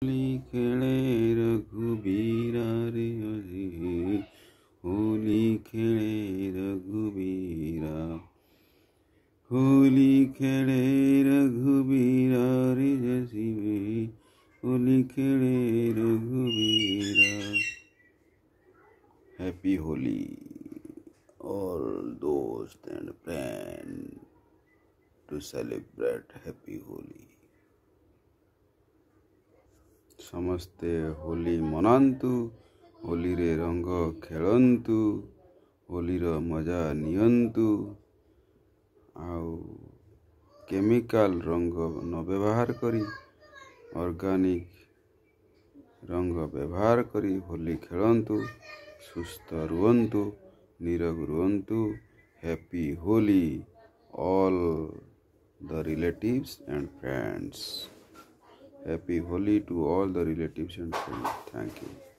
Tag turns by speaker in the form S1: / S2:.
S1: होली खेले रघुबीरा रे हरि, होली खेले रघुबीरा, होली खेले रघुबीरा रे जसीबे, होली खेले रघुबीरा. Happy Holi, all those and friends to celebrate Happy Holi. ସମସ୍ତେ ହୋଲି ମନାନ୍ତୁ, ହୋଲିରେ ରଙ୍ଗ ଖେଳନ୍ତୁ, ହୋଲିର ମଜା ନିଅନ୍ତୁ, ଆଉ କେମିକାଲ ରଙ୍ଗ ନ ବ୍ୟବହାର କରି ଅର୍ଗାନିକ୍ ରଙ୍ଗ ବ୍ୟବହାର କରି ହୋଲି ଖେଳନ୍ତୁ, ସୁସ୍ଥ ରୁହନ୍ତୁ, ନିରୋଗ ରୁହନ୍ତୁ. Happy Holi all the relatives and friends. Happy Holi to all the relatives and friends. Thank you.